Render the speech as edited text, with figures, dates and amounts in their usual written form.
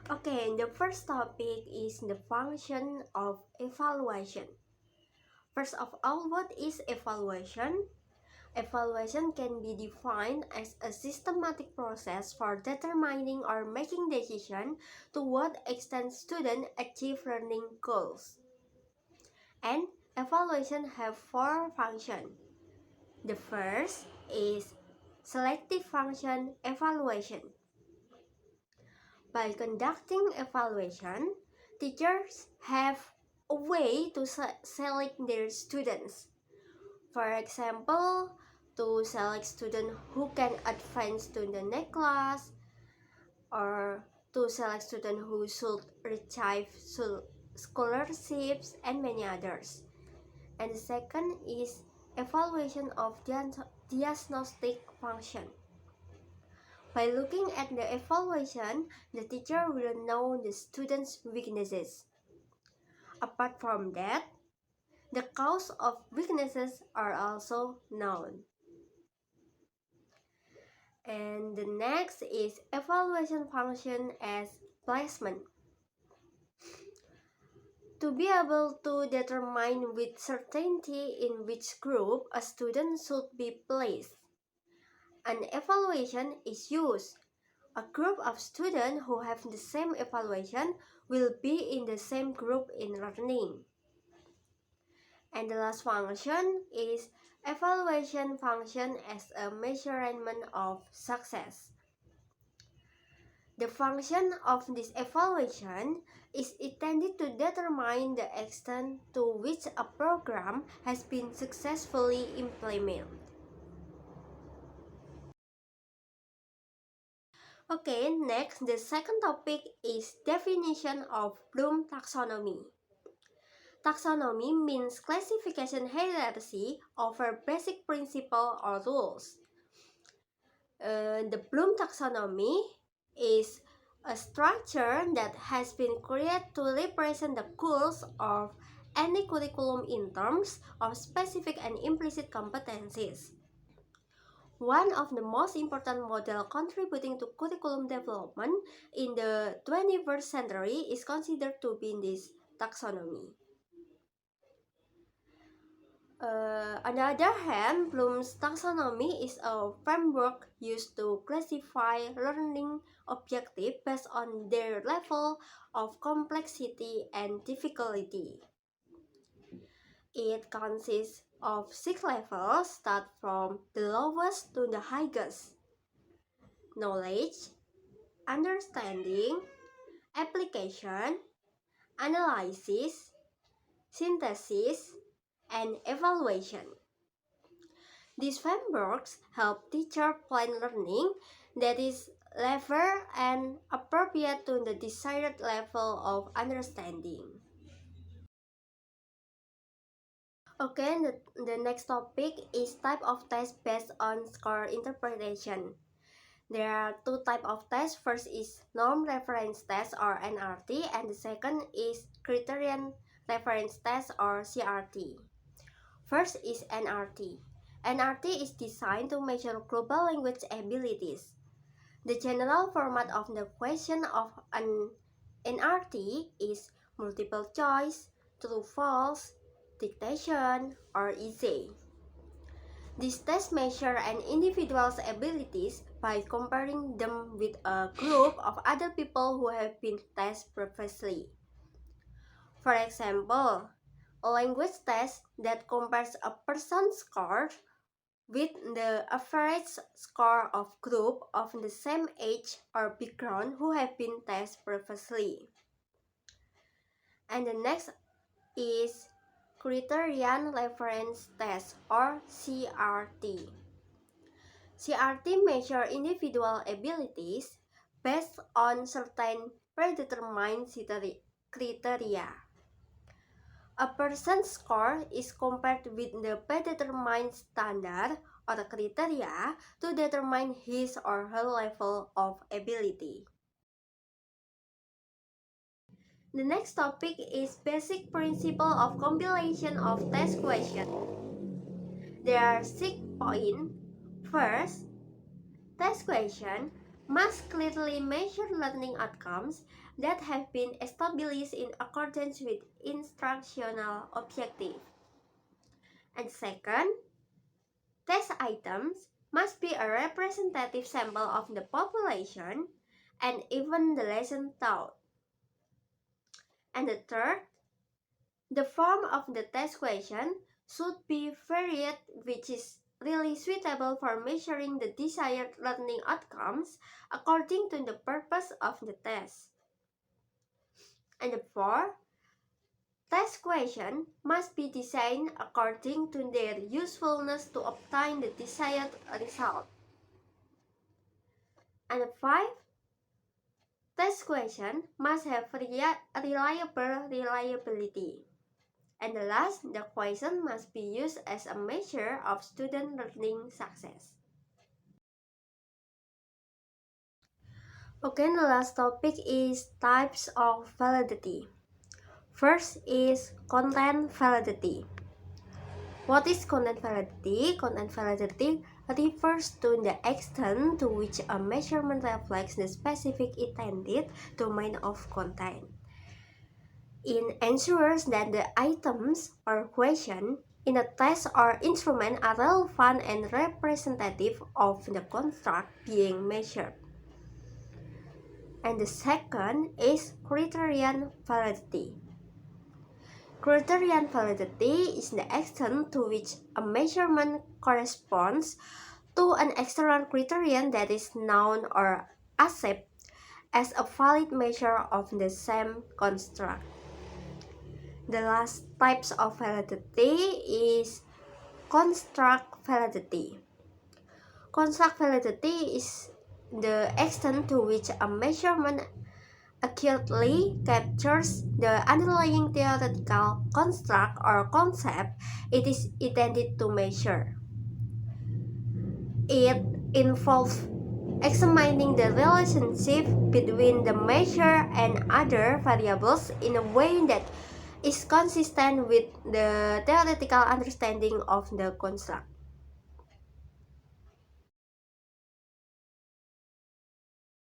Okay, the first topic is the function of evaluation. First of all, what is evaluation? Evaluation can be defined as a systematic process for determining or making decision to what extent students achieve learning goals. And evaluation have four functions. The first is selective function evaluation. By conducting evaluation, teachers have a way to select their students. For example, to select students who can advance to the next class, or to select students who should receive scholarships, and many others. And the second is evaluation of diagnostic function. By looking at the evaluation, the teacher will know the student's weaknesses. Apart from that, the cause of weaknesses are also known. And the next is evaluation function as placement. To be able to determine with certainty in which group a student should be placed, an evaluation is used. A group of students who have the same evaluation will be in the same group in learning. And the last function is evaluation function as a measurement of success. The function of this evaluation is intended to determine the extent to which a program has been successfully implemented. Okay, next, the second topic is definition of Bloom taxonomy. Taxonomy means classification hierarchy over basic principle or rules. The Bloom taxonomy is a structure that has been created to represent the goals of any curriculum in terms of specific and implicit competencies. One of the most important models contributing to curriculum development in the 21st century is considered to be this taxonomy. On the other hand, Bloom's taxonomy is a framework used to classify learning objectives based on their level of complexity and difficulty. It consists of 6 levels, start from the lowest to the highest: knowledge, understanding, application, analysis, synthesis, and evaluation. These frameworks help teachers plan learning that is level and appropriate to the desired level of understanding. Okay, the next topic is type of test based on score interpretation. There are two types of tests. First is norm reference test or NRT, and the second is criterion reference test or CRT. First is NRT. NRT is designed to measure global language abilities. The general format of the question of an NRT is multiple choice, true false, dictation, or essay. These tests measure an individual's abilities by comparing them with a group of other people who have been tested previously. For example, a language test that compares a person's score with the average score of group of the same age or background who have been tested previously. And the next is Criterion Reference Test or CRT. CRT measure individual abilities based on certain predetermined criteria. A person's score is compared with the predetermined standard or criteria to determine his or her level of ability. The next topic is basic principle of compilation of test questions. There are 6 points. First, test question must clearly measure learning outcomes that have been established in accordance with instructional objective. And second, test items must be a representative sample of the population and even the lesson taught. And the third, the form of the test question should be varied, which is really suitable for measuring the desired learning outcomes according to the purpose of the test. And the fourth, test questions must be designed according to their usefulness to obtain the desired result. And the fifth, test questions must have reliability. And the last, the question must be used as a measure of student learning success. Okay, the last topic is types of validity. First is content validity. What is content validity? Content validity refers to the extent to which a measurement reflects the specific intended domain of content. It ensures that the items or question in a test or instrument are relevant and representative of the construct being measured. And the second is criterion validity. Criterion validity is the extent to which a measurement corresponds to an external criterion that is known or accepted as a valid measure of the same construct. The last types of validity is construct validity. Construct validity is the extent to which a measurement accurately captures the underlying theoretical construct or concept it is intended to measure. It involves examining the relationship between the measure and other variables in a way that is consistent with the theoretical understanding of the construct.